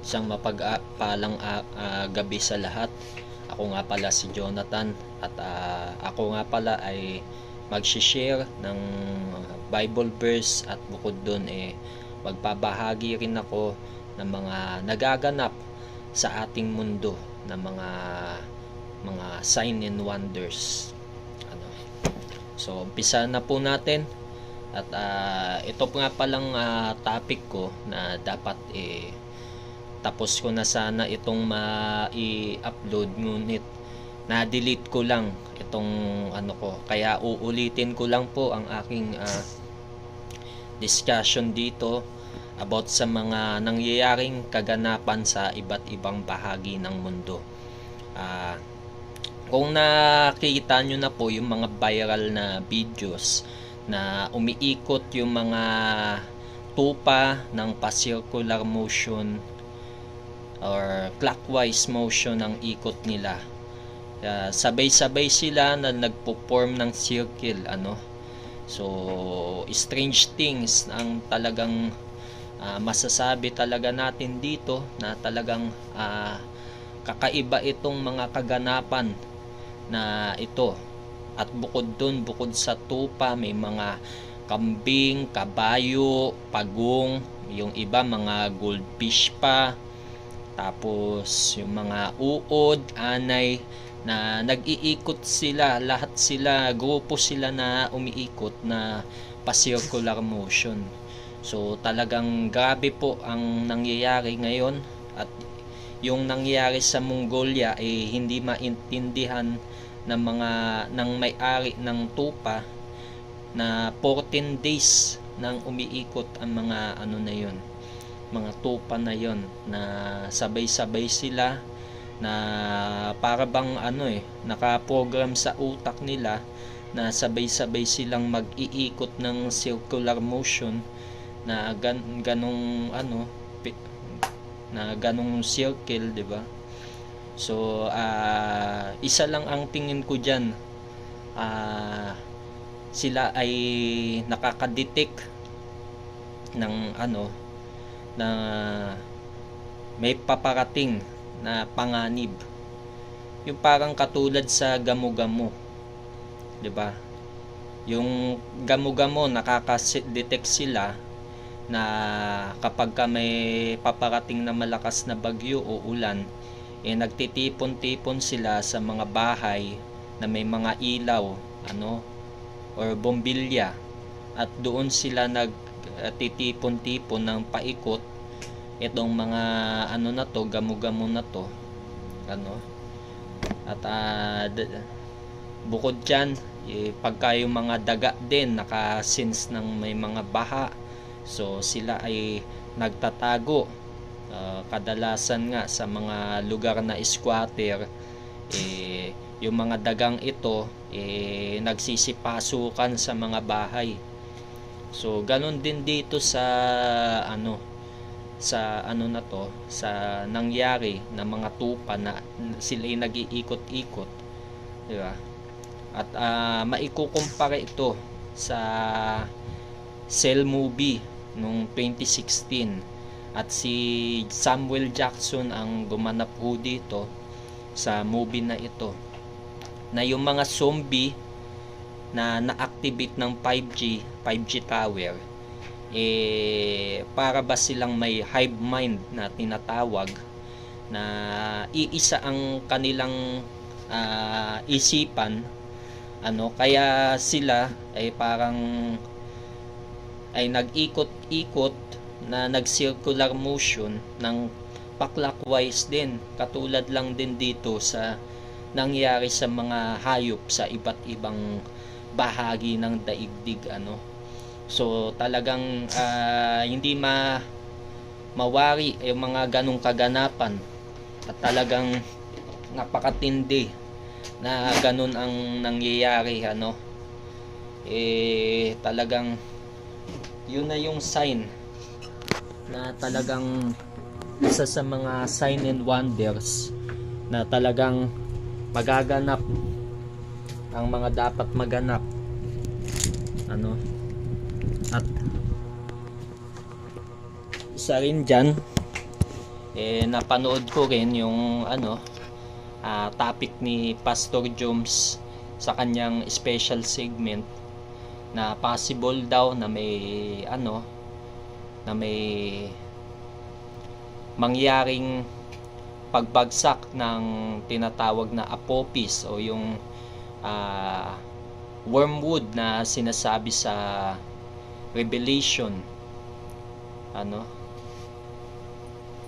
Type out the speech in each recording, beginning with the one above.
Isang mapagpalang gabi sa lahat. Ako nga pala si Jonathan at ako nga pala ay mag-share ng Bible verse at bukod dun magbabahagi rin ako ng mga nagaganap sa ating mundo na mga sign and wonders. So umpisa na po natin at ito nga palang topic ko na dapat tapos ko na sana itong i-upload, ngunit na-delete ko lang itong ko, kaya uulitin ko lang po ang aking discussion dito about sa mga nangyayaring kaganapan sa iba't ibang bahagi ng mundo. Kung nakita nyo na po yung mga viral na videos na umiikot yung mga tupa ng pa-circular motion or clockwise motion ang ikot nila, sabay-sabay sila na nagpo-form ng circle, so strange things ang talagang masasabi talaga natin dito na talagang kakaiba itong mga kaganapan na ito. At bukod sa tupa, may mga kambing, kabayo, pagong, yung iba mga goldfish pa, tapos yung mga uod, anay na nag-iikot sila, lahat sila, grupo sila na umiikot na pa-circular motion. So talagang grabe po ang nangyayari ngayon, at yung nangyayari sa Mongolia hindi maintindihan ng may-ari ng tupa na 14 days nang umiikot ang mga na yon, mga tupa na yon, na sabay-sabay sila na para bang naka-program sa utak nila na sabay-sabay silang mag-iikot ng circular motion na ganong circle, 'di ba? So isa lang ang tingin ko diyan, sila ay nakaka-detect ng na may paparating na panganib, yung parang katulad sa gamo-gamo, 'di ba? Yung gamo-gamo, nakaka-detect sila na kapag may paparating na malakas na bagyo o ulan, nagtitipon-tipon sila sa mga bahay na may mga ilaw or bombilya, at doon sila nagtitipon-tipon ng paikot itong mga gamo-gamo na to, at bukod dyan, pagka yung mga daga din nakasense ng may mga baha, so sila ay nagtatago, kadalasan nga sa mga lugar na squatter. Yung mga dagang ito nagsisipasukan sa mga bahay. So ganun din dito sa sa nangyari na mga tupa na sila ay nag-iikot-ikot, di ba? At maikukumpara ito sa Cell movie noong 2016, at si Samuel Jackson ang gumanap po dito sa movie na ito, na yung mga zombie na na-activate ng 5G tower, para ba silang may hive mind na tinatawag, na iisa ang kanilang isipan, kaya sila ay parang ay nag-ikot-ikot na nag-circular motion ng pa-clockwise din, katulad lang din dito sa nangyari sa mga hayop sa iba't ibang bahagi ng daigdig. So talagang hindi mawari yung mga ganong kaganapan, at talagang napakatindi na ganon ang nangyayari. Talagang yun na yung sign na talagang isa sa mga sign and wonders na talagang magaganap ang mga dapat maganap. At isa rin dyan napanood ko rin yung topic ni Pastor Joms sa kanyang special segment na possible daw na may mangyaring pagbagsak ng tinatawag na apophis o yung wormwood na sinasabi sa Revelation,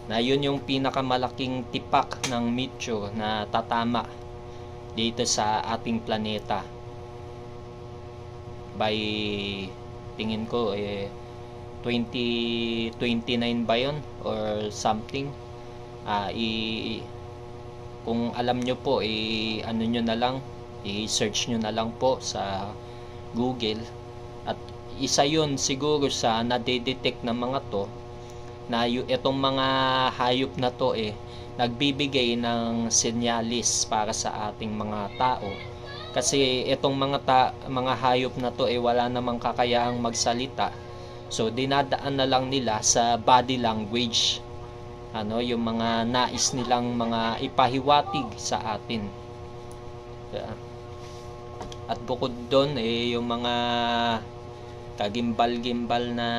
na yun yung pinakamalaking tipak ng meteor na tatama dito sa ating planeta by tingin ko 2029 ba yun or something. Kung alam nyo po, nyo na lang, i-search nyo na lang po sa Google, at isa yun siguro sa nade-detect ng mga to na itong mga hayop na to nagbibigay ng senyalis para sa ating mga tao, kasi itong mga hayop na to wala namang kakayahang magsalita, so dinadaan na lang nila sa body language, yung mga nais nilang mga ipahiwatig sa atin. At bukod doon yung mga kagimbal-gimbal na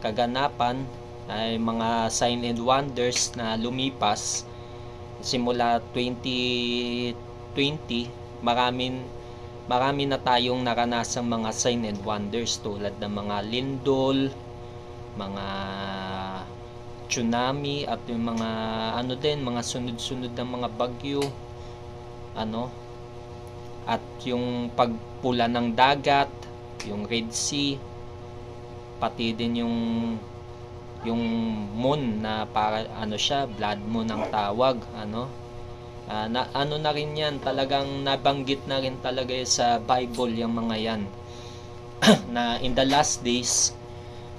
kaganapan ay mga sign and wonders na lumipas simula 2020. Marami na tayong naranasang mga sign and wonders tulad ng mga lindol, mga tsunami, at yung mga mga sunod-sunod na mga bagyo, at yung pagpula ng dagat, yung Red Sea, pati din yung moon na para siya, blood moon ang tawag, na rin yan, talagang nabanggit na rin talaga sa Bible yung mga yan na in the last days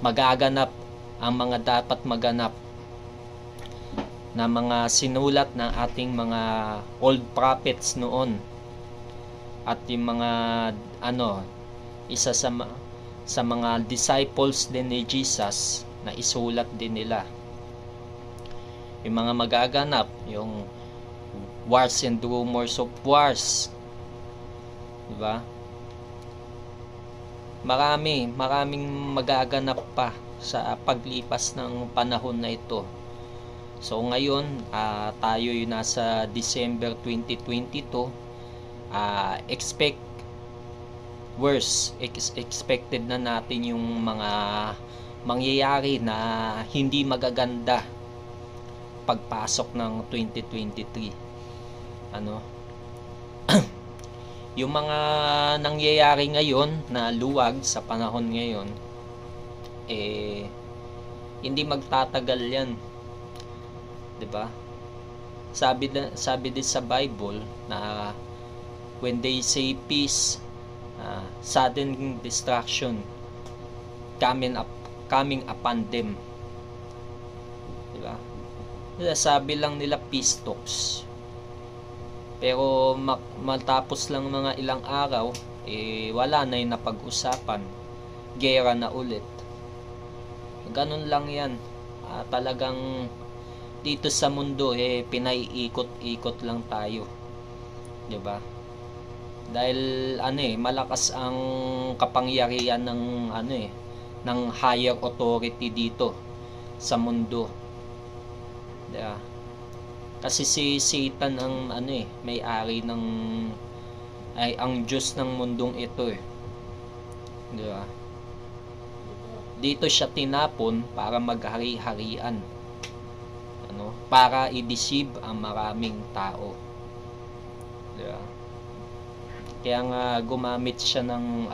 magaganap ang mga dapat maganap na mga sinulat ng ating mga old prophets noon, at yung mga isa sa mga disciples din ni Jesus na isulat din nila yung mga magaganap, yung wars and rumors of wars, diba? Maraming magaganap pa sa paglipas ng panahon na ito. So ngayon tayo yung nasa December 2022, expect worse. Expected na natin yung mga mangyayari na hindi magaganda pagpasok ng 2023. Yung mga nangyayari ngayon na luwag sa panahon ngayon, hindi magtatagal yan, 'di ba? Sabi din sa Bible na when they say peace, sudden destruction coming upon them, 'di ba? Sabi lang nila peace talks, pero matapos lang mga ilang araw wala na yung napag-usapan, gera na ulit. Ganun lang yan. Talagang dito sa mundo pinaiikot-ikot lang tayo, 'di ba? Dahil malakas ang kapangyarihan ng ng higher authority dito sa mundo, 'di ba? Kasi si Satan ang may-ari ng ang Diyos ng mundong ito, 'di ba? Dito siya tinapon para maghari-harian, para i-deceive ang maraming tao, 'di ba? Kaya nga gumamit siya ng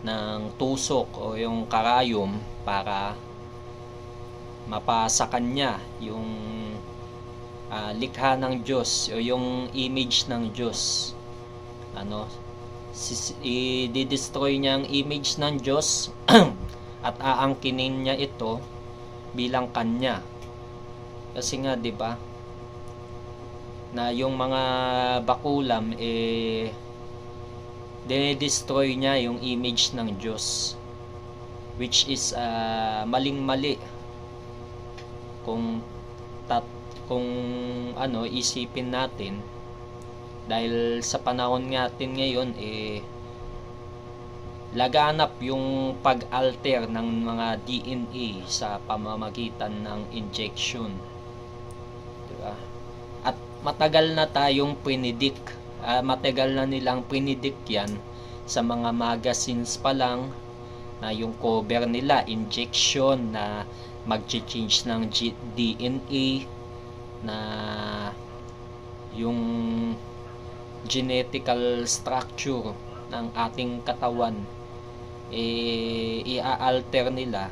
ng tusok o yung karayom para mapasa kanya yung likha ng Diyos o yung image ng Diyos. I-destroy niya ang image ng Diyos at aangkinin niya ito bilang kanya. Kasi nga 'di ba, na yung mga bakulam dinedestroy niya yung image ng Diyos, which is maling-mali. kung tat kung isipin natin, dahil sa panahon natin ngayon laganap yung pag-alter ng mga DNA sa pamamagitan ng injection, diba? At matagal na tayong matagal na nilang predict yan sa mga magazines pa lang, na yung cover nila injection na mag-change ng DNA, na yung genetical structure ng ating katawan i-alter nila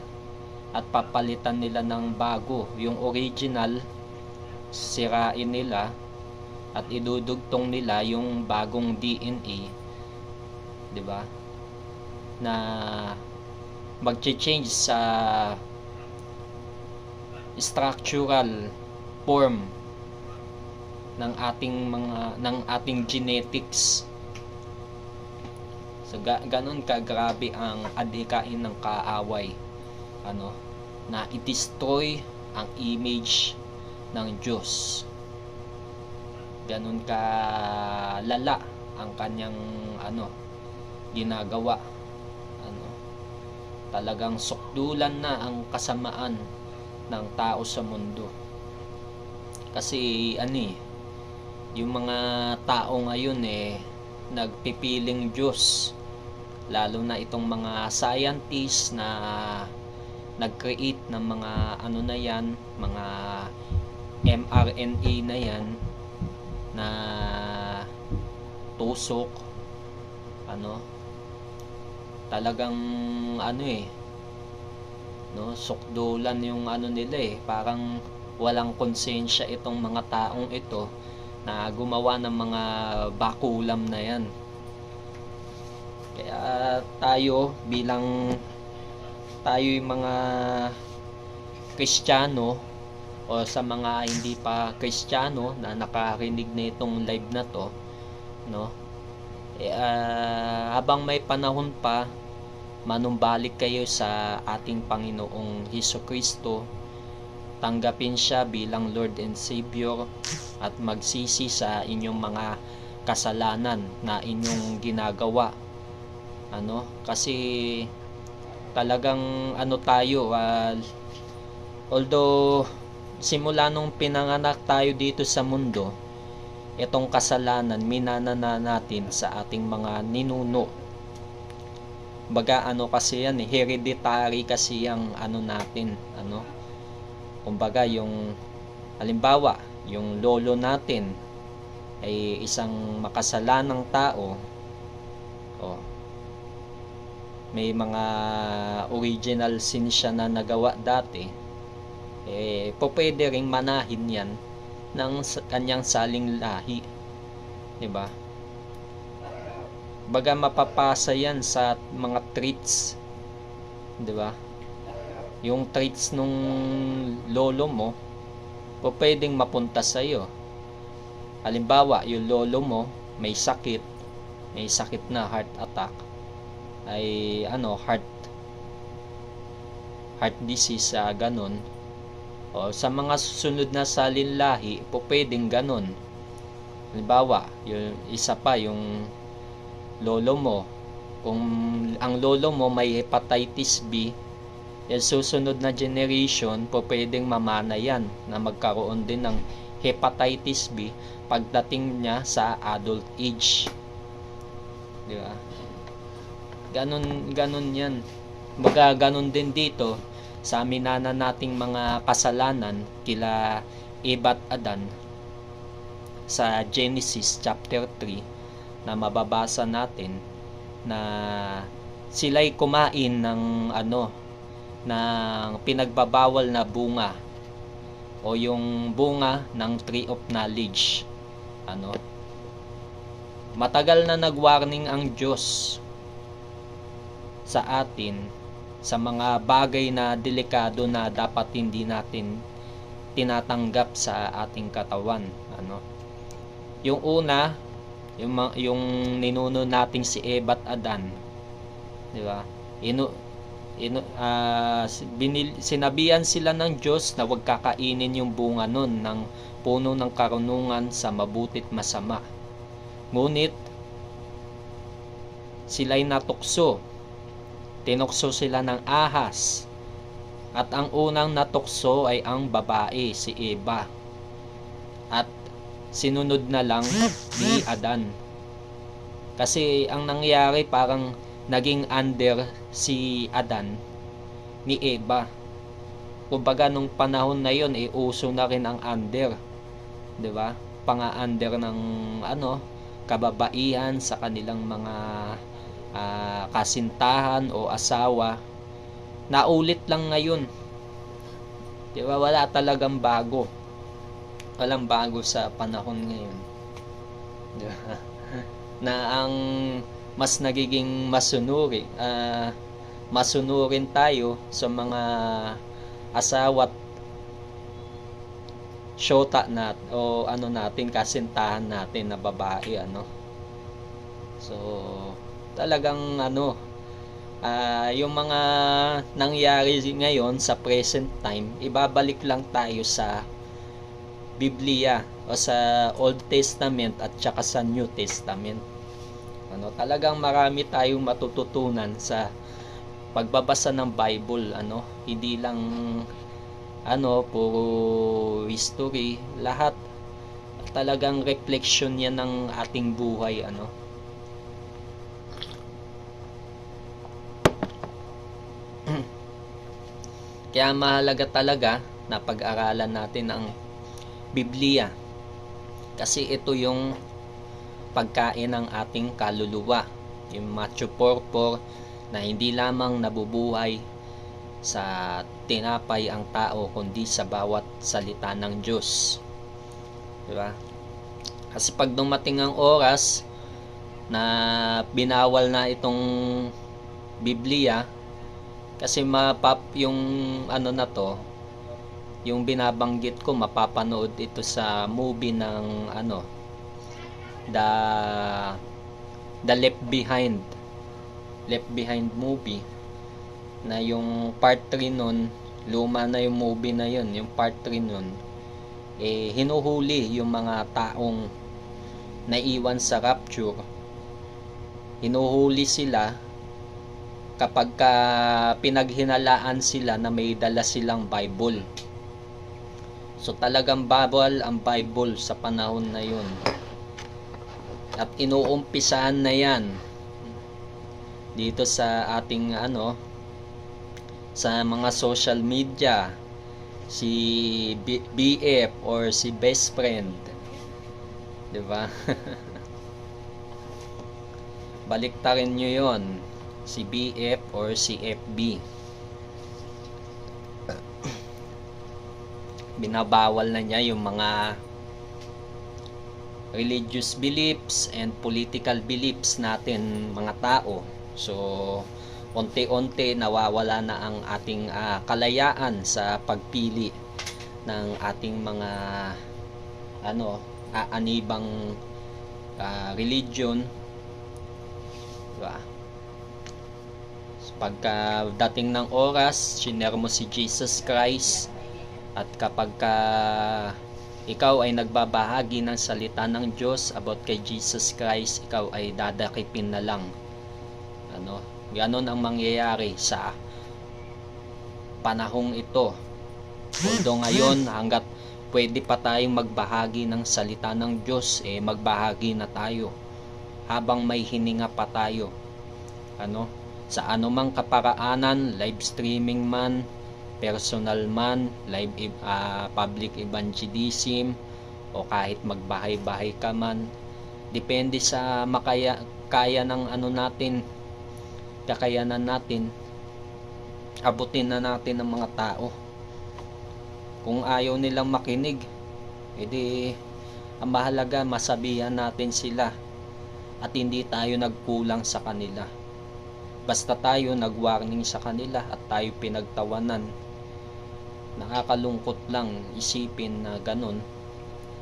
at papalitan nila ng bago. Yung original sirain nila at idudugtong nila yung bagong DNA, 'di ba? Na magche-change sa structural form ng ating genetics. So ganun kagrabe ang adhikain ng kaaway, na i-destroy ang image ng Diyos. Ganun ka lala ang kanyang ginagawa. Talagang sukdulan na ang kasamaan ng tao sa mundo. Kasi yung mga tao ngayon nagpipiling Diyos, lalo na itong mga scientists na nag-create ng mga mga mRNA na yan, na tusok, talagang sukdulan yung nila parang walang konsensya itong mga taong ito na gumawa ng mga bakulam na yan. Kaya tayo yung mga Kristiyano, o sa mga hindi pa Kristiyano na nakarinig na itong live na to, habang may panahon pa, manumbalik kayo sa ating Panginoong Hesukristo, tanggapin siya bilang Lord and Savior, at magsisi sa inyong mga kasalanan na inyong ginagawa. Kasi talagang tayo, although simula nung pinanganak tayo dito sa mundo, itong kasalanan minana natin sa ating mga ninuno. Baga kasi yan hereditary kasi ang natin, kumbaga yung halimbawa yung lolo natin ay isang makasalanang tao, may mga original sin siya na nagawa dati, pwede ring manahin yan ng kanyang saling lahi, diba? Baga mapapasa yan sa mga traits, diba? Yung traits nung lolo mo pwedeng mapunta sa iyo. Halimbawa, yung lolo mo may sakit na heart attack, ay heart disease, ganun. O sa mga susunod na salinlahi, pwedeng ganun. Halimbawa, yung isa pa, yung lolo mo, kung ang lolo mo may hepatitis B, yung susunod na generation, pwedeng mamana yan na magkaroon din ng hepatitis B pagdating niya sa adult age, diba? Ganun yan. Baga ganun din dito sa minana nating mga kasalanan kila Eva at Adan sa Genesis chapter 3, na mababasa natin na sila'y kumain ng ng pinagbabawal na bunga, o yung bunga ng Tree of Knowledge. Matagal na nag-warning ang Diyos sa atin sa mga bagay na delikado na dapat hindi natin tinatanggap sa ating katawan. Yung una, yung ninuno nating si Eva at Adan, di ba? Sinabihan sila ng Diyos na huwag kakainin yung bunga nun ng puno ng karunungan sa mabutit masama. Ngunit sila'y natukso. Tinukso sila ng ahas. At ang unang natukso ay ang babae, si Eva. At sinunod na lang ni Adan. Kasi ang nangyari parang naging under si Adan ni Eva. Kumbaga nung panahon na yon uso na rin ang under, 'di ba? Panga-under ng kababaihan sa kanilang mga kasintahan o asawa. Naulit lang ngayon. 'Di ba? Wala talagang bago. Walang bago sa panahon ngayon. 'Di ba? Na ang mas nagiging masunurin tayo sa mga asawa at syota o natin, kasintahan natin na babae, So talagang yung mga nangyari ngayon sa present time, ibabalik lang tayo sa Biblia o sa Old Testament at saka sa New Testament. Talagang marami tayong matututunan sa pagbabasa ng Bible, hindi lang puro history, lahat talagang reflection yan ng ating buhay, Kaya mahalaga talaga na pag-aralan natin ang Biblia. Kasi ito yung pagkain ng ating kaluluwa. Yung Matthew 4:4 na hindi lamang nabubuhay sa tinapay ang tao kundi sa bawat salita ng Diyos. Diba? Kasi pag dumating ang oras na binawal na itong Biblia, kasi yung yung binabanggit ko, mapapanood ito sa movie ng The Left Behind movie, na yung part 3 nun, luma na yung movie na yun, yung part 3 nun, hinuhuli yung mga taong naiwan sa rapture. Hinuhuli sila kapag pinaghinalaan sila na may dala silang Bible. So talagang bawal ang Bible sa panahon na yun. At inuumpisahan na yan dito sa ating sa mga social media, si BF or si best friend, 'di ba? Baliktarin nyo yon, si BF or si FB. Binabawal na niya yung mga religious beliefs and political beliefs natin, mga tao. So unti-unti nawawala na ang ating kalayaan sa pagpili ng ating mga aanibang religion, diba? Pagdating ng oras, shiner mo si Jesus Christ, at kapag ikaw ay nagbabahagi ng salita ng Diyos about kay Jesus Christ, ikaw ay dadakipin na lang. Ganon ang mangyayari sa panahong ito. Although ngayon, hanggat pwede pa tayong magbahagi ng salita ng Diyos, magbahagi na tayo habang may hininga pa tayo. Sa anumang kaparaanan, live streaming man, personal man, live public evangelism, o kahit magbahay-bahay ka man, depende sa kaya ng kakayanan natin, abutin na natin ang mga tao. Kung ayaw nilang makinig, edi ang mahalaga masabihan natin sila at hindi tayo nagkulang sa kanila. Basta tayo nag-warning sa kanila at tayo pinagtawanan. Nakakalungkot lang isipin na ganun,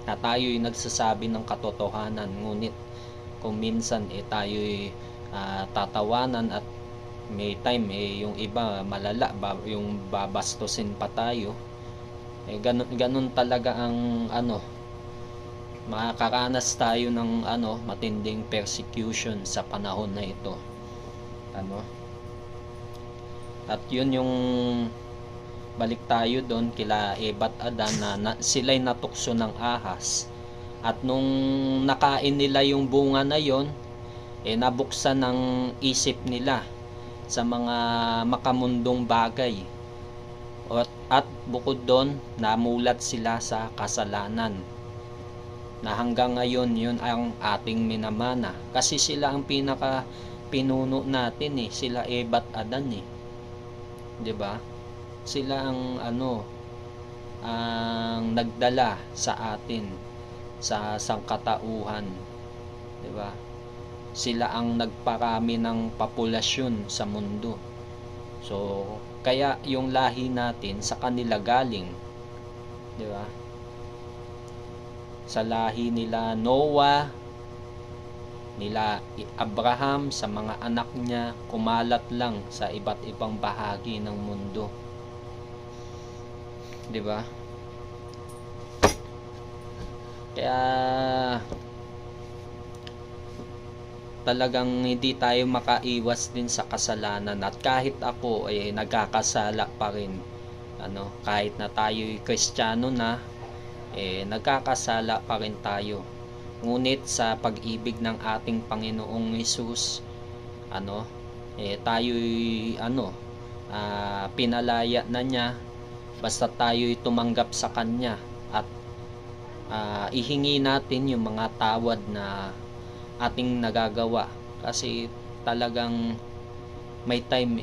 na tayo'y nagsasabi ng katotohanan, ngunit kung minsan tayo'y tatawanan at May time yung iba malala, yung babastusin pa tayo. Ganun talaga ang makakaranas tayo ng matinding persecution sa panahon na ito. At yun yung balik tayo doon kila Ebat Adan na sila'y natukso ng ahas. At nung nakain nila yung bunga na yon, nabuksan ng isip nila sa mga makamundong bagay. At bukod doon, namulat sila sa kasalanan. Na hanggang ngayon, yun ang ating minamana. Kasi sila ang pinaka pinuno natin sila Ebat Adan 'di ba? Sila ang ang nagdala sa atin sa sangkatauhan, 'di ba? Sila ang nagparami ng populasyon sa mundo. So, kaya yung lahi natin sa kanila galing, 'di ba? Sa lahi nila Noah, nila Abraham, sa mga anak niya, kumalat lang sa iba't ibang bahagi ng mundo. 'Di ba? Kaya talagang hindi tayo makaiwas din sa kasalanan, at kahit ako ay nagkakasala pa rin. Kahit na tayo'y Kristiyano na, nagkakasala pa rin tayo. Ngunit sa pag-ibig ng ating Panginoong Hesus, tayo'y pinalaya na niya basta tayo'y tumanggap sa Kanya at ihingi natin yung mga tawad na ating nagagawa. Kasi talagang may time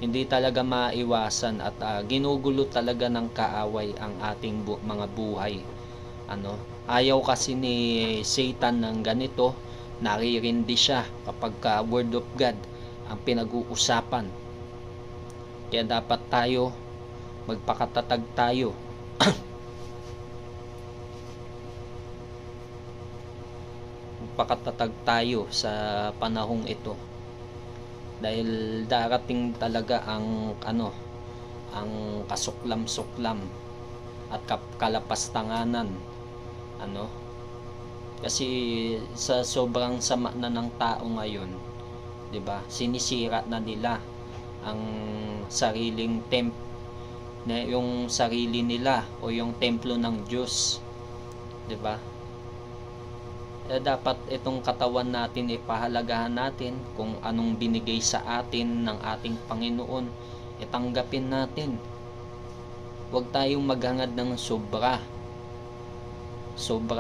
hindi talaga maiwasan at ginugulo talaga ng kaaway ang ating mga buhay. Ayaw kasi ni Satan ng ganito, naririndi siya kapag Word of God ang pinag-uusapan. Kaya dapat tayo magpakatatag tayo. Magpakatatag tayo sa panahong ito. Dahil darating talaga ang ang kasuklam-suklam at kalapastanganan. Kasi sa sobrang sama na ng tao ngayon, 'di ba? Sinisira na nila ang sariling yung sarili nila o yung templo ng Diyos, 'di ba? Dapat itong katawan natin ipahalagahan natin, kung anong binigay sa atin ng ating Panginoon, tanggapin natin. Huwag tayong maghangad ng sobra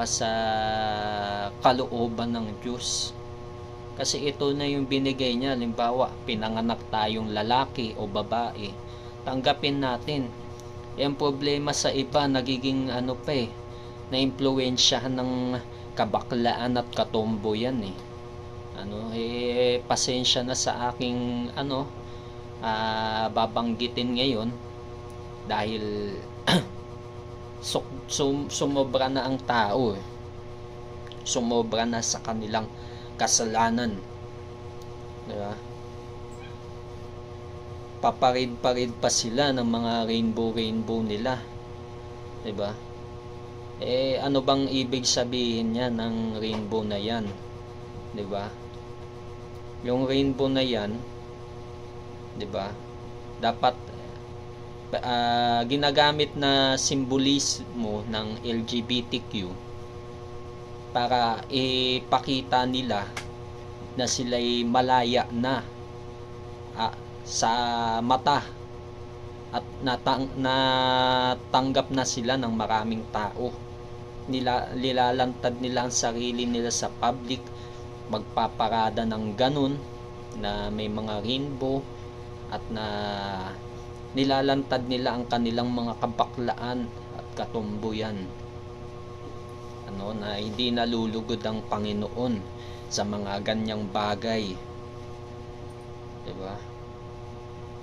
sa kalooban ng Diyos. Kasi ito na yung binigay niya. Halimbawa, pinanganak tayong lalaki o babae, tanggapin natin. Yung problema sa iba, nagiging na-impluwensyahan ng kabaklaan at katomboyan pasensya na sa aking babanggitin ngayon, dahil sumobra na ang tao, sumobra na sa kanilang kasalanan, diba? Paparid-parid pa sila ng mga rainbow nila, diba? Ano bang ibig sabihin niya ng rainbow na yan, diba? Yung rainbow na yan, diba, dapat ginagamit na simbolismo ng LGBTQ para ipakita nila na sila'y malaya na sa mata at natanggap na sila ng maraming tao. Nilalantad nila ang sarili nila sa public, magpaparada ng ganun na may mga rainbow, at na nilalantad nila ang kanilang mga kabaklaan at katumbuyan, na hindi nalulugod ang Panginoon sa mga ganyang bagay, diba?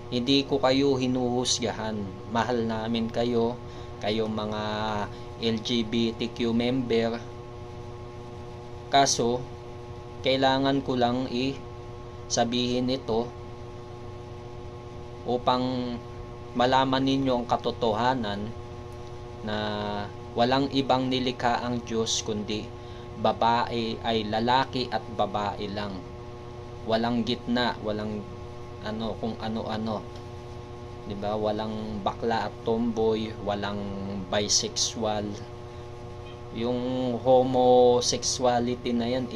Hindi ko kayo hinuhusgahan, mahal namin kayo mga LGBTQ member. Kaso kailangan ko lang sabihin ito upang malaman ninyo ang katotohanan na walang ibang nilikha ang Diyos kundi babae ay lalaki at babae lang. Walang gitna, walang kung ano-ano. 'Di ba? Walang bakla at tomboy, walang bisexual. Yung homosexuality na yan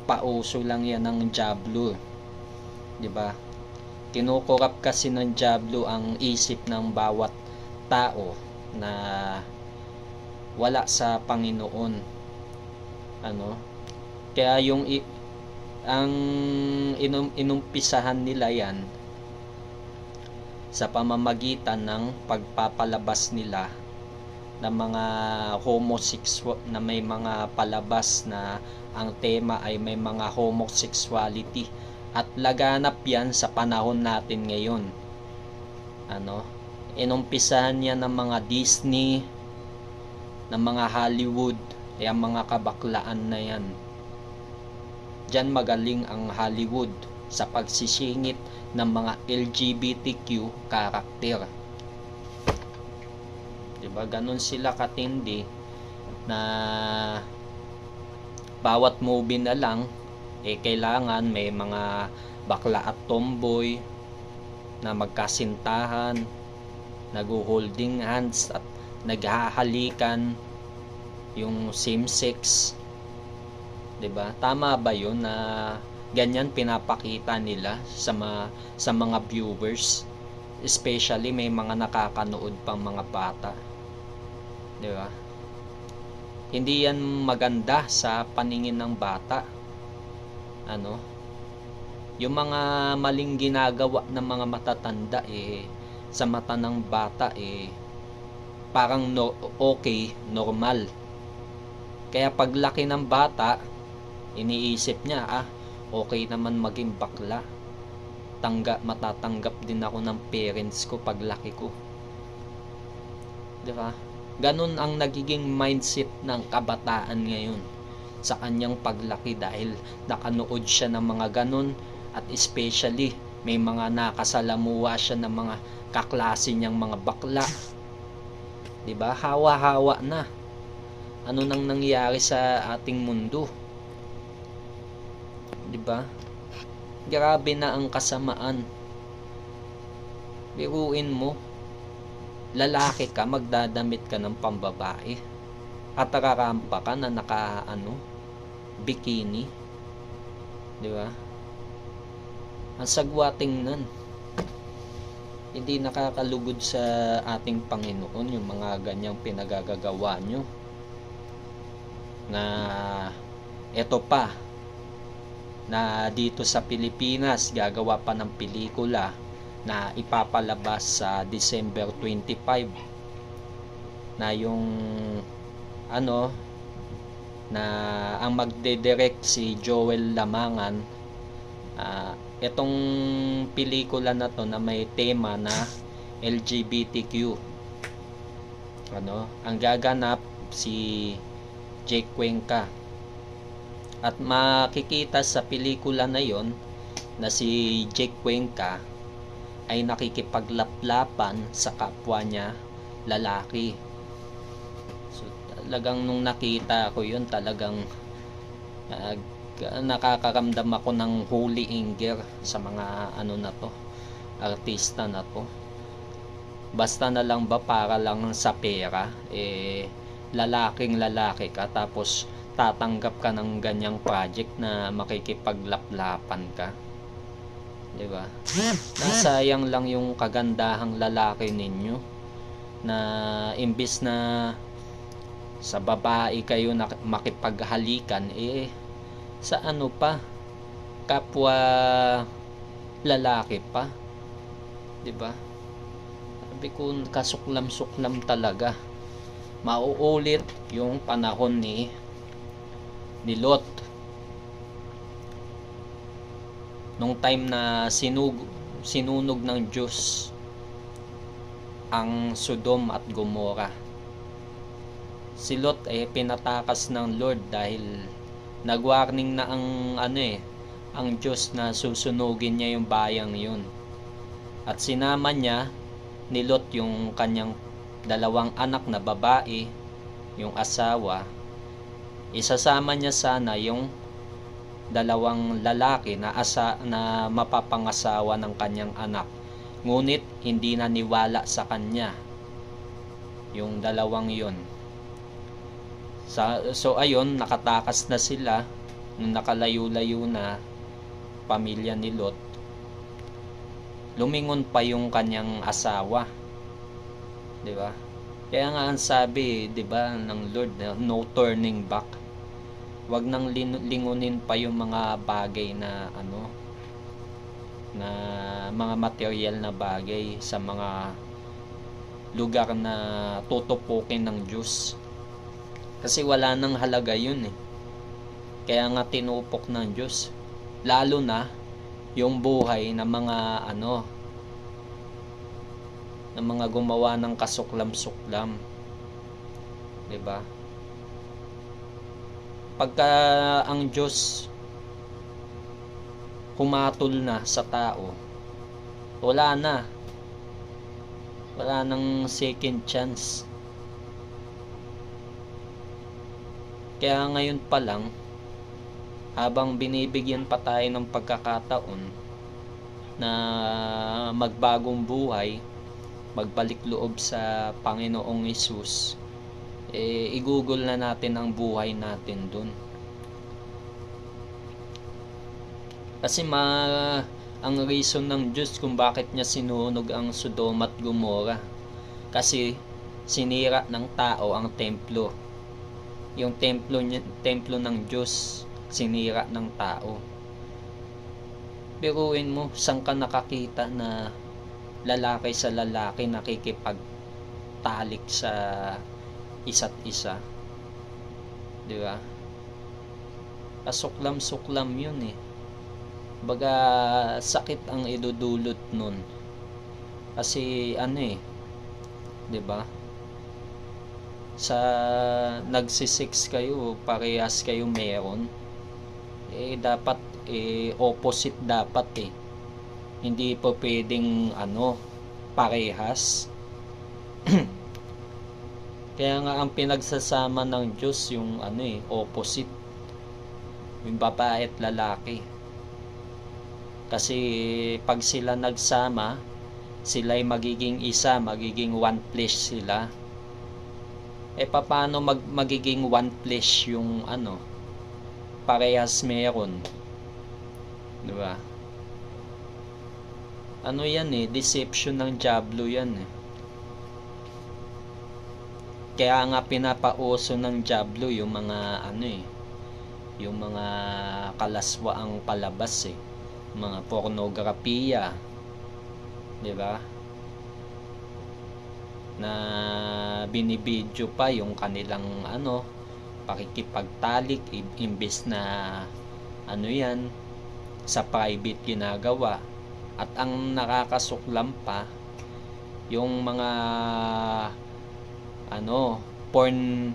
pauso lang yan ng dyablo. 'Di ba? Kinukurap kasi ng dyablo ang isip ng bawat tao na wala sa Panginoon. Kaya ang inumpisahan nila yan sa pamamagitan ng pagpapalabas nila ng mga homosexual, na may mga palabas na ang tema ay may mga homosexuality, at laganap yan sa panahon natin ngayon. Inumpisahan yan ng mga Disney, ng mga Hollywood, ang mga kabaklaan na yan. Diyan magaling ang Hollywood sa pagsisingit ng mga LGBTQ karakter. Diba? Ganun sila katindi na bawat movie na lang kailangan may mga bakla at tomboy na magkasintahan, nag-holding hands at naghahalikan, yung same sex. 'Di ba? Tama ba 'yun na ganyan pinapakita nila sa mga viewers, especially may mga nakakanood pang mga bata? 'Di ba? Hindi yan maganda sa paningin ng bata. Yung mga maling ginagawa ng mga matatanda sa mata ng bata parang okay, normal. Kaya paglaki ng bata, iniisip niya, okay naman maging bakla. Matatanggap din ako ng parents ko paglaki ko. 'Di ba? Ganun ang nagiging mindset ng kabataan ngayon sa kanyang paglaki dahil nakanood siya ng mga ganun, at especially may mga nakasalamuha siya ng mga kaklase niyang mga bakla. 'Di ba? Hawa-hawa na. Ano nang nangyari sa ating mundo? 'Di ba? Grabe na ang kasamaan. Biruin mo, lalaki ka, magdadamit ka ng pambabae, at nakarampa ka na bikini. 'Di ba? Ang sagwa tingnan. Hindi nakakalugod sa ating Panginoon yung mga ganyang pinagagagawa nyo. Na eto pa, na dito sa Pilipinas gagawa pa ng pelikula na ipapalabas sa December 25, na yung na ang magde-direct si Joel Lamangan. Itong pelikula na to na may tema na LGBTQ, ang gaganap si Jake Cuenca, at makikita sa pelikula na yon na si Jake Cuenca ay nakikipaglaplapan sa kapwa niya lalaki. So talagang nung nakita ko yun, talagang nakakaramdam ako ng holy anger sa mga artista na to. Basta na lang ba para lang sa pera, lalaking lalaki ka tapos tatanggap ka ng ganyang project na makikipaglaplapan ka? 'Di ba? Nasayang lang yung kagandahang lalaki ninyo, na imbis na sa babae kayo na makipaghalikan, sa kapwa lalaki pa. 'Di ba? Sabi ko, kasuklam-suklam talaga. Mauulit yung panahon ni Lot, nung time na sinunog ng Diyos ang Sodom at Gomora. Si Lot pinatakas ng Lord dahil nagwarning na ang ang Diyos na susunugin niya yung bayang yun. At sinama niya ni Lot yung kanyang 2 anak na babae, yung asawa. Isasama niya sana yung 2 lalaki na mapapangasawa ng kanyang anak. Ngunit hindi naniwala sa kanya yung 2 yun. So ayun, nakatakas na sila, nakalayo-layo na pamilya ni Lot. Lumingon pa yung kanyang asawa, 'di ba? Kaya nga ang sabi, 'di ba, ng Lord, no turning back. Wag nang lingunin pa yung mga bagay na na mga material na bagay sa mga lugar na tutupukin ng Diyos. Kasi wala nang halaga yun eh. Kaya nga tinupok ng Diyos. Lalo na yung buhay ng mga ng mga gumawa ng kasuklam-suklam. 'Di ba? Pagka ang Diyos humatol na sa tao, wala nang second chance. Kaya ngayon pa lang, habang binibigyan pa tayo ng pagkakataon na magbagong buhay, magbalik loob sa Panginoong Hesus, igugol na natin ang buhay natin dun. Kasi ang reason ng Diyos kung bakit niya sinunog ang Sodoma at Gomora, kasi sinira ng tao ang templo. Yung templo ng Diyos, sinira ng tao. Biruin mo, saan ka nakakita na lalaki sa lalaki nakikipagtalik sa isa't isa? 'Di ba? Pasuklam-suklam yun eh. Baga sakit ang idudulot nun. Kasi 'di ba? Sa nagsisix kayo, parehas kayo meron. Dapat opposite dapat eh. Hindi po pwedeng parehas. Kaya nga ang pinagsasama ng Diyos yung opposite. Yung babae at lalaki. Kasi pag sila nagsama, sila'y magiging isa, magiging one flesh sila. Paano magiging one flesh yung parehas meron? 'Di ba? Yan deception ng diablo yan eh. Kaya nga pinapauso ng diablo yung mga yung mga kalaswaang palabas eh. Mga pornografiya, 'di ba? Na binibidyo pa yung kanilang pakikipagtalik imbes na yan sa private ginagawa. At ang nakakasuklam pa yung mga porn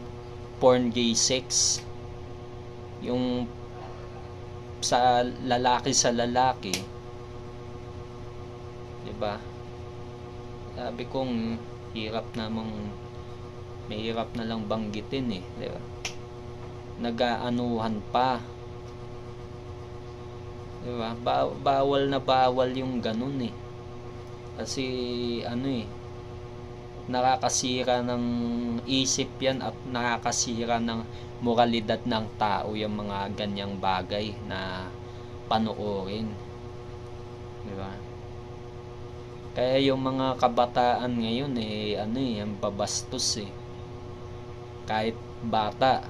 gay sex, yung sa lalaki 'di ba? Sabi kong mahirap na lang banggitin eh, 'di ba? Nag-aanuhan pa, 'di ba? Bawal na bawal yung ganun eh. Kasi nakakasira ng isip yan at nakakasira ng moralidad ng tao yung mga ganyang bagay na panoorin, 'di ba? Kaya yung mga kabataan ngayon ang babastos eh. Kahit bata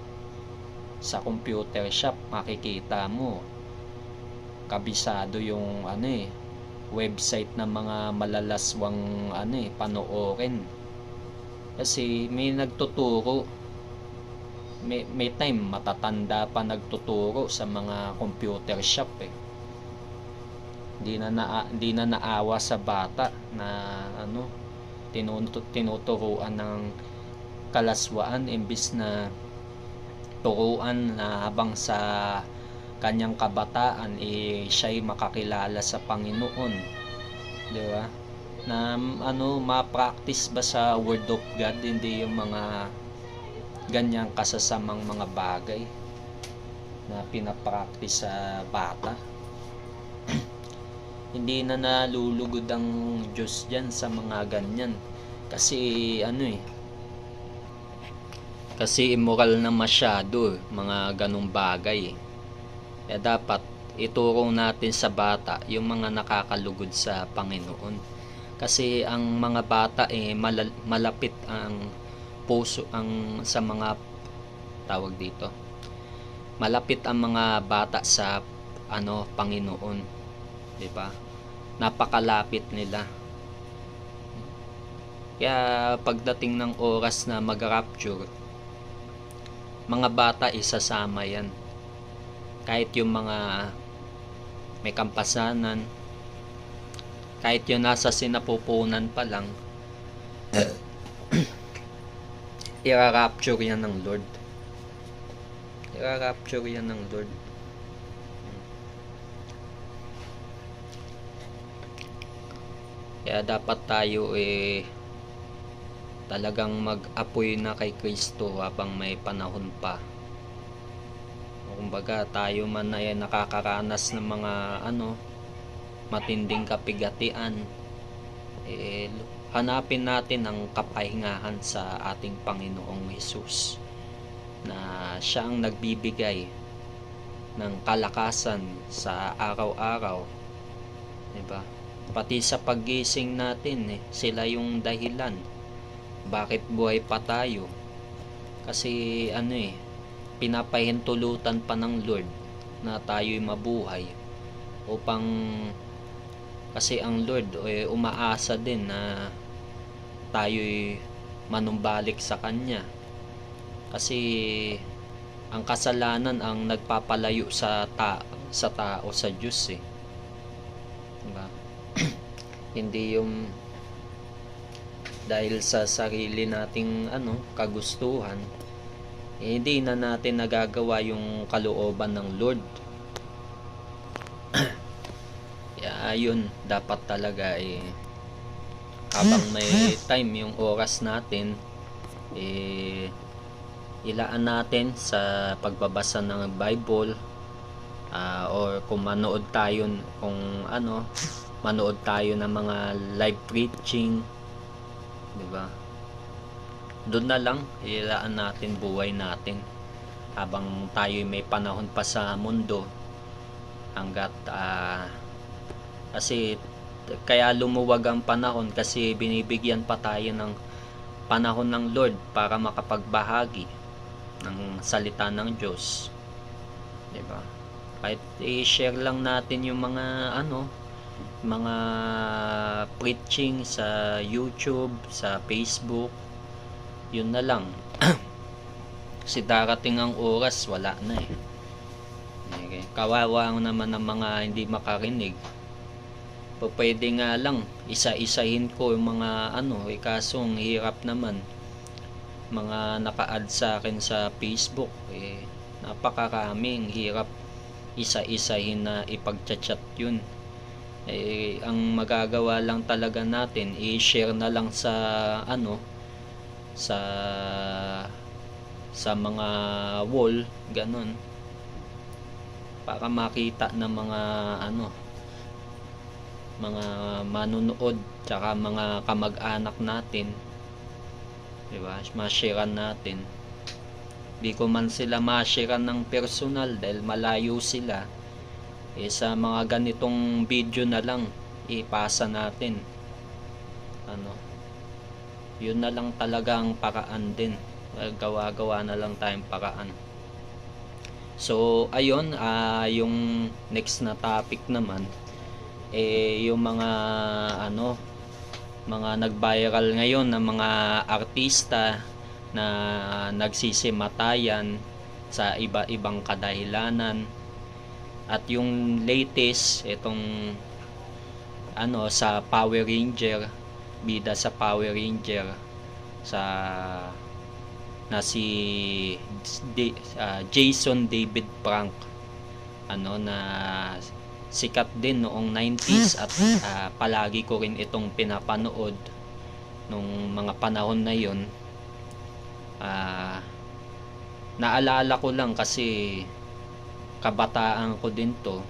sa computer shop makikita mo kabisado yung website ng mga malalaswang panoorin. Kasi may nagtuturo, may time matatanda pa nagtuturo sa mga computer shop eh. Di na naawa sa bata na tinuturuan ng kalaswaan imbis na turuan na habang sa kanyang kabataan siya'y makakilala sa Panginoon, di ba? Na ma-practice ba sa Word of God, hindi yung mga ganyang kasasamang mga bagay na pinapractice sa bata. Hindi na nalulugod ang Diyos dyan sa mga ganyan, kasi kasi immoral na masyado mga ganong bagay. Kaya dapat ituro natin sa bata yung mga nakakalugod sa Panginoon, kasi ang mga bata malapit ang puso sa mga tawag dito, malapit ang mga bata sa Panginoon, di ba? Napakalapit nila. Kaya pagdating ng oras na mag-rapture, mga bata isasama yan. Kahit yung mga may kampasanan, kahit yung nasa sinapupunan pa lang, i-rapture yan ng Lord. I-rapture yan ng Lord. Kaya dapat tayo talagang mag-apoy na kay Kristo habang may panahon pa. Kumbaga tayo man ay nakakaranas ng mga matinding kapigatian, hanapin natin ang kapahingahan sa ating Panginoong Hesus, na siya ang nagbibigay ng kalakasan sa araw-araw, diba? Pati sa paggising natin, sila yung dahilan bakit buhay pa tayo. Kasi pinapahintulutan pa ng Lord na tayo'y mabuhay, upang kasi ang Lord umaasa din na tayo'y manumbalik sa Kanya. Kasi ang kasalanan ang nagpapalayo sa tao sa Diyos, diba? Hindi yung dahil sa sarili nating kagustuhan, hindi na natin nagagawa yung kalooban ng Lord. Kaya yun, dapat talaga habang may time, yung oras natin, ilaan natin sa pagbabasa ng Bible, or kung manood tayo ng mga live preaching, diba? Doon na lang ilaan natin buhay natin habang tayo may panahon pa sa mundo, hanggat kasi kaya lumuwag ang panahon, kasi binibigyan pa tayo ng panahon ng Lord para makapagbahagi ng salita ng Diyos, diba? Kahit i-share lang natin yung mga mga preaching sa YouTube, sa Facebook, yun na lang. Kasi darating ang oras, wala na okay. Kawawa naman ng mga hindi makarinig. Pwede nga lang isa-isahin ko yung mga kasong hirap naman, mga naka-add sa akin sa Facebook, napakaraming hirap isa-isahin na ipag-chat yun. Ang magagawa lang talaga natin, i-share na lang sa sa mga wall, ganun, para makita ng mga mga manunood, tsaka mga kamag-anak natin, diba? Ma-sharean natin. Di ko man sila ma-sharean ng personal dahil malayo sila, sa mga ganitong video na lang ipasa natin. Yun na lang talagang paraan din, gawa-gawa na lang tayong paraan. So ayun, yung next na topic naman, yung mga mga nag-viral ngayon na mga artista na nagsisimatayan sa iba-ibang kadahilanan. At yung latest, itong sa Power Ranger, bida sa Power Ranger, na si Jason David Frank, ano na sikat din noong 90s at palagi ko rin itong pinapanood nung mga panahon na yon. Naalala ko lang kasi kabataan ko din to,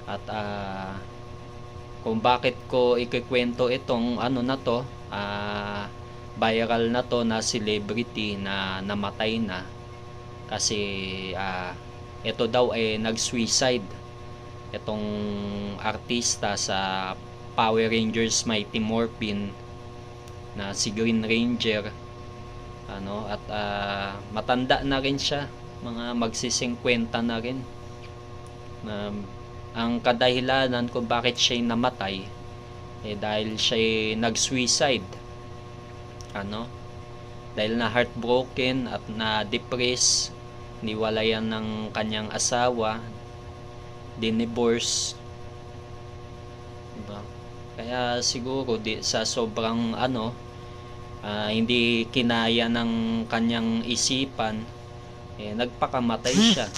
at kung bakit ko ikikwento itong ano na to, viral na to na celebrity na namatay na, kasi ito daw ay nag-suicide itong artista sa Power Rangers Mighty Morphin na si Green Ranger, ano, at matanda na rin siya, mga magsi-50 na rin. Ang kadahilanan kung bakit siya namatay dahil siya nag-suicide, ano, dahil na heartbroken at na depressed, niwalayan ng kanyang asawa, dinivorce, diba? Kaya siguro sa sobrang hindi kinaya ng kanyang isipan, nagpakamatay siya.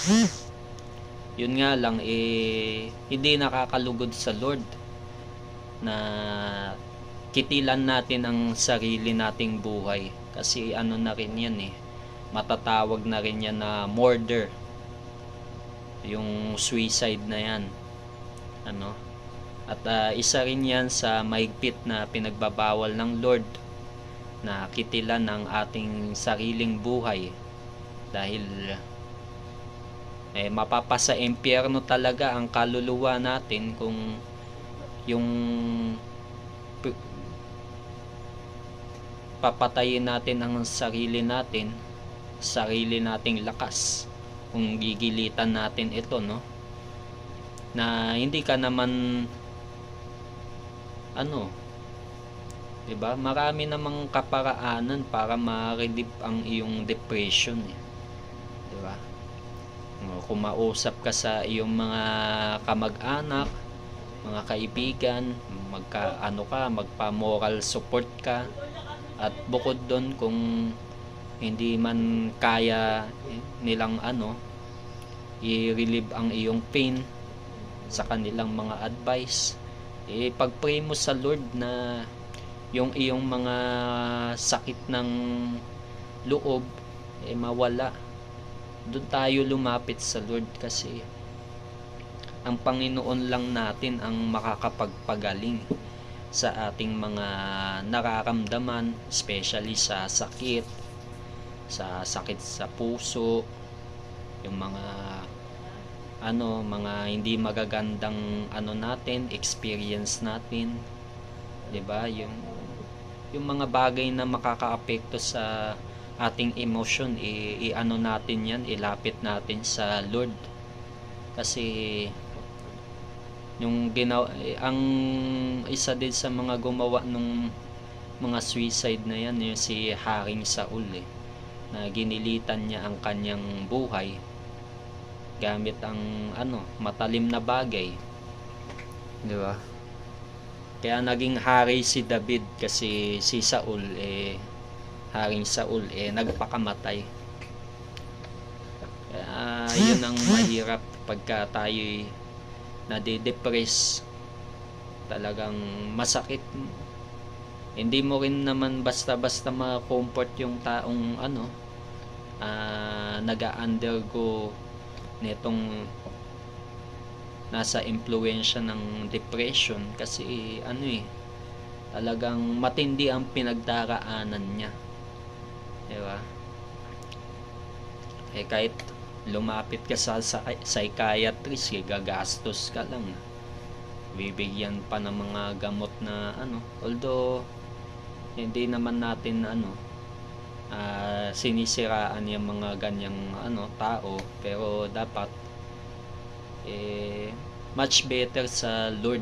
Yun nga lang, hindi nakakalugod sa Lord na kitilan natin ang sarili nating buhay, kasi ano na rin yan, matatawag na rin yan na murder, yung suicide na yan, ano. At isa rin yan sa mahigpit na pinagbabawal ng Lord, na kitilan ng ating sariling buhay, dahil mapapasa impyerno talaga ang kaluluwa natin kung yung papatayin natin ang sarili nating lakas, kung gigilitan natin ito, no, na hindi ka naman diba, marami namang kaparaanan para ma-relieve ang iyong depression, diba? Kung mausap ka sa iyong mga kamag-anak, mga kaibigan, magpa-moral support ka, at bukod doon, kung hindi man kaya nilang i-relieve ang iyong pain sa kanilang mga advice, pag-pray mo sa Lord na yung iyong mga sakit ng loob mawala. Doon tayo lumapit sa Lord, kasi ang Panginoon lang natin ang makakapagpagaling sa ating mga nararamdaman, especially sa sakit sa puso, yung mga hindi magagandang natin, experience natin, 'di ba? Yung mga bagay na makakaapekto sa ating emotion, natin 'yan, ilapit natin sa Lord. Kasi yung ang isa din sa mga gumawa nung mga suicide na yan, yung si Haring Saul, na ginilitan niya ang kanyang buhay gamit ang matalim na bagay, di ba? Kaya naging hari si David, kasi si Saul Haring Saul nagpakamatay. Kaya yun ang mahirap pagka tayo nade-depress, talagang masakit. Hindi mo rin naman basta-basta ma-comfort yung taong nag-undergo nitong nasa impluwensya ng depression, kasi talagang matindi ang pinagdaraanan niya, diba? Kahit lumapit ka sa psychiatrist, gagastos ka lang, bibigyan pa ng mga gamot na although hindi naman natin sinisiraan yung mga ganyang tao, pero dapat much better sa Lord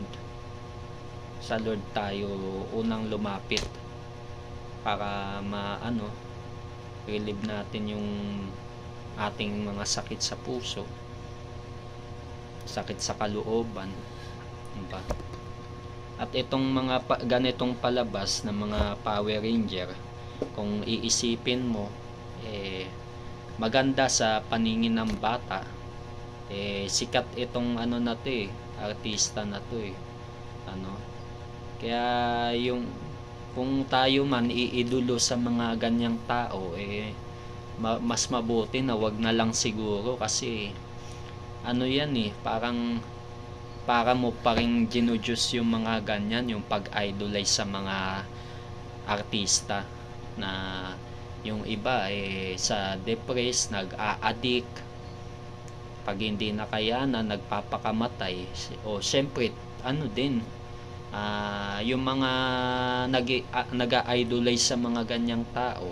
tayo unang lumapit, para relieve natin yung ating mga sakit sa puso, sakit sa kalooban, diba? At itong mga ganitong palabas ng mga Power Ranger, kung iisipin mo, maganda sa paningin ng bata, Sikat itong ano na to artista na to ano. Kaya yung kung tayo man iidolo sa mga ganyang tao, mas mabuti na wag na lang siguro, kasi ano yan parang para mo pa rin ginudyos yung mga ganyan, yung pag-idolize sa mga artista, na yung iba sa depress, nag-a-addict, pag hindi na kayanan nagpapakamatay. O syempre ano din, yung mga nag-idolize sa mga ganyang tao,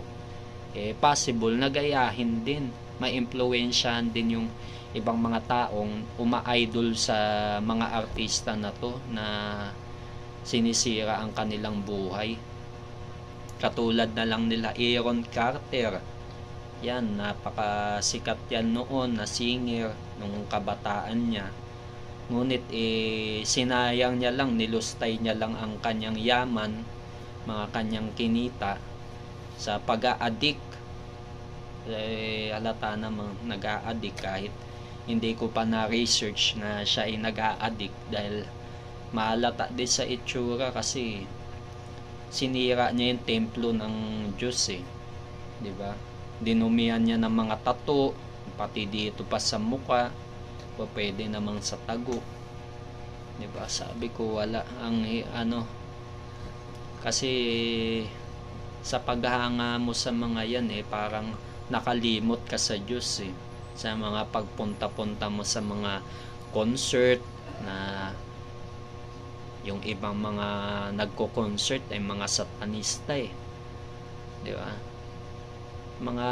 possible nagayahin din, ma-impluwensyahan din yung ibang mga taong uma-idol sa mga artista na to, na sinisira ang kanilang buhay. Katulad na lang nila Aaron Carter, yan, napakasikat yan noon na singer nung kabataan niya. Ngunit sinayang niya lang, nilustay niya lang ang kanyang yaman, mga kanyang kinita sa pag-a-addict. Halata namang nag-a-addict kahit hindi ko pa na-research na siya ay nag-a-addict, dahil mahalata din sa itsura, kasi sinira niya yung templo ng Diyos di ba? Dinumihan niya ng mga tattoo, pati dito pa sa mukha, o pwede namang sa tago, di ba? Sabi ko wala ang ano, kasi sa paghanga mo sa mga yan parang nakalimot ka sa Diyos sa mga pagpunta-punta mo sa mga concert, na yung ibang mga nagko-concert ay mga satanista di ba? Mga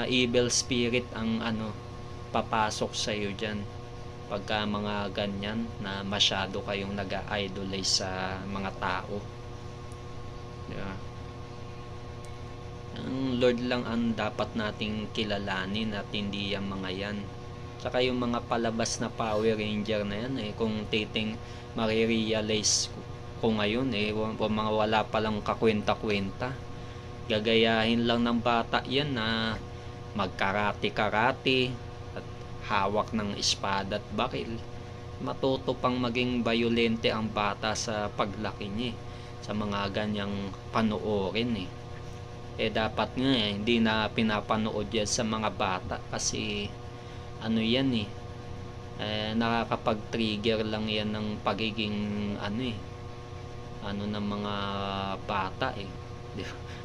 evil spirit ang papasok sa iyo diyan pagka mga ganyan, na masyado kayong nag-idolize sa mga tao, di ba? Ang Lord lang ang dapat nating kilalanin, at hindi yung mga yan. Tsaka yung mga palabas na Power Ranger na yan kung marirealize ko ngayon mga wala palang kakwenta-kwenta, gagayahin lang ng bata yan na magkarate-karate at hawak ng espada at baril. Matuto pang maging bayolente ang bata sa paglaki niya sa mga ganyang panoorin dapat nga hindi na pinapanood yan sa mga bata, kasi ano yan nakakapag-trigger lang yan ng pagiging ng mga bata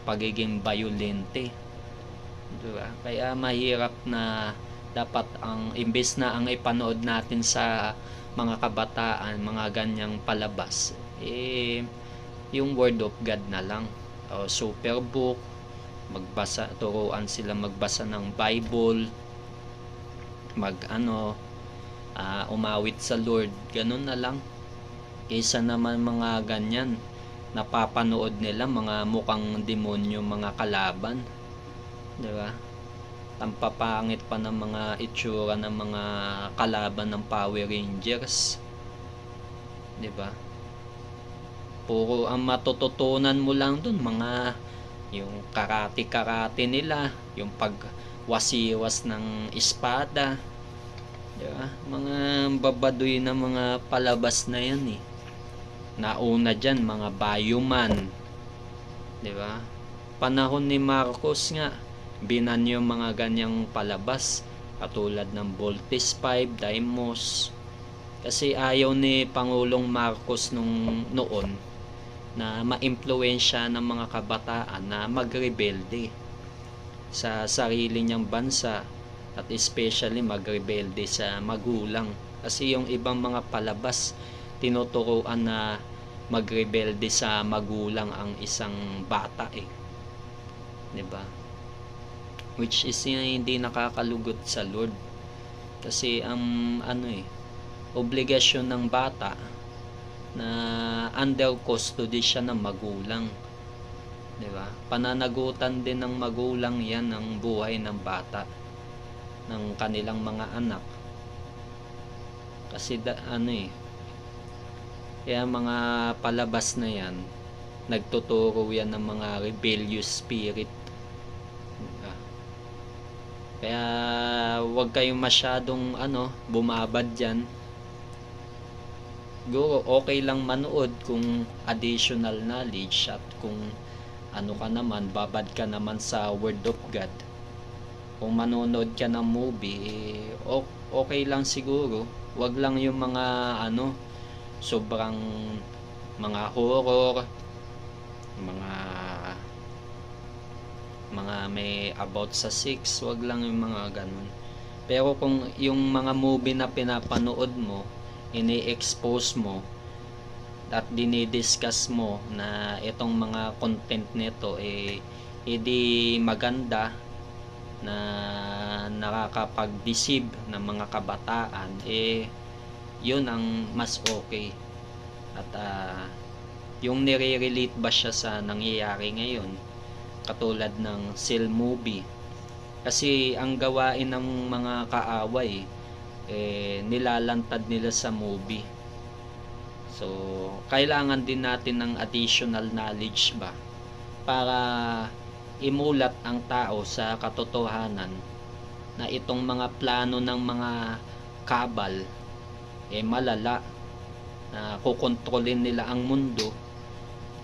pagiging violente, diba? Kaya mahirap na dapat ang imbes na ang ipanood natin sa mga kabataan mga ganyang palabas, yung Word of God na lang o Superbook, magbasa, turuan sila magbasa ng Bible, umawit sa Lord, ganun na lang, kaysa naman mga ganyan napapanood nila mga mukhang demonyo, mga kalaban, di ba? Tampapangit pa ng mga itsura ng mga kalaban ng Power Rangers, di ba? Puro ang matututunan mo lang dun mga yung karate nila, yung pagwasiwas ng espada, di ba? Mga babadoy na mga palabas na yan nauna dyan mga Bioman, di ba? Panahon ni Marcos nga binan yung mga ganyang palabas, katulad ng Voltes 5, Dimos, kasi ayaw ni Pangulong Marcos noon na maimpluwensya ng mga kabataan na magrebelde sa sarili niyang bansa, at especially magrebelde sa magulang, kasi yung ibang mga palabas tinuturuan na magrebelde sa magulang ang isang bata di ba? Which is hindi nakakalugod sa Lord, kasi ang obligasyon ng bata na under custody siya ng magulang, di ba? Pananagutan din ng magulang yan ng buhay ng bata, ng kanilang mga anak, kasi kaya mga palabas na yan nagtuturo yan ng mga rebellious spirit, Kaya wag kayong masyadong bumabad diyan. Siguro okay lang manood kung additional knowledge, at kung ka naman, babad ka naman sa Word of God. Kung manonood ka ng movie, okay lang siguro. Wag lang yung mga sobrang mga horror, mga may about sa sex, wag lang yung mga ganun. Pero kung yung mga movie na pinapanood mo, ini-expose mo at dinidiscuss mo na itong mga content nito hindi maganda, na nakakapag-deceive ng mga kabataan, yun ang mas okay. At yung nire-relate ba siya sa nangyayari ngayon, katulad ng Seal movie. Kasi ang gawain ng mga kaaway nilalantad nila sa movie. So kailangan din natin ng additional knowledge ba para imulat ang tao sa katotohanan na itong mga plano ng mga kabal malala, na kukontrolin nila ang mundo,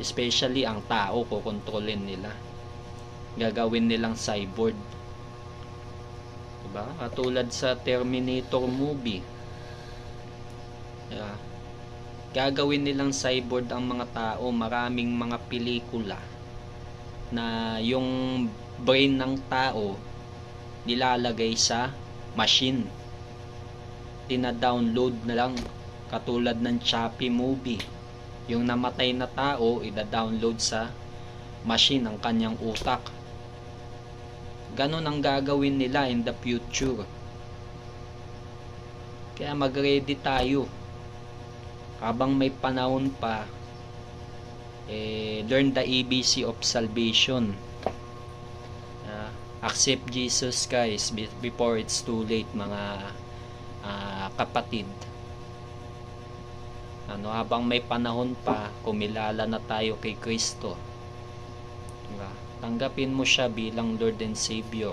especially ang tao kukontrolin nila, gagawin nilang cyborg, diba? Katulad sa Terminator movie, gagawin nilang cyborg ang mga tao. Maraming mga pelikula na yung brain ng tao nilalagay sa machine, tina-download na lang, katulad ng Chappie movie. Yung namatay na tao, ida-download sa machine ang kanyang utak. Ganon ang gagawin nila in the future. Kaya mag-ready tayo habang may panahon pa. Learn the ABC of salvation. Accept Jesus Christ before it's too late, mga kapatid. Habang may panahon pa, kumilala na tayo kay Kristo. Diba? Tanggapin mo siya bilang Lord and Savior.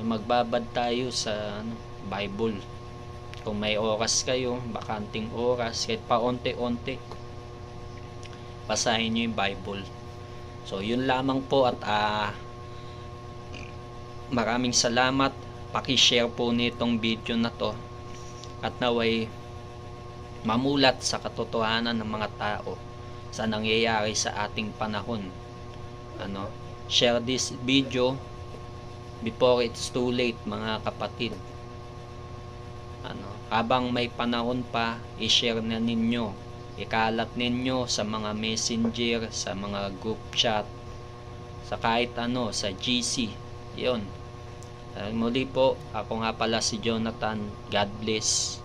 Magbabad tayo sa Bible. Kung may oras kayo, bakanting oras, kahit paunti-unti, basahin nyo yung Bible. So yun lamang po, at maraming salamat. Paki-share po nitong video na to, at naway mamulat sa katotohanan ng mga tao sa nangyayari sa ating panahon. Share this video before it's too late, mga kapatid. Habang may panahon pa, i-share na ninyo, ikalat ninyo sa mga messenger, sa mga group chat, sa kahit sa GC. Yun. Muli po, ako nga pala si Jonathan. God bless.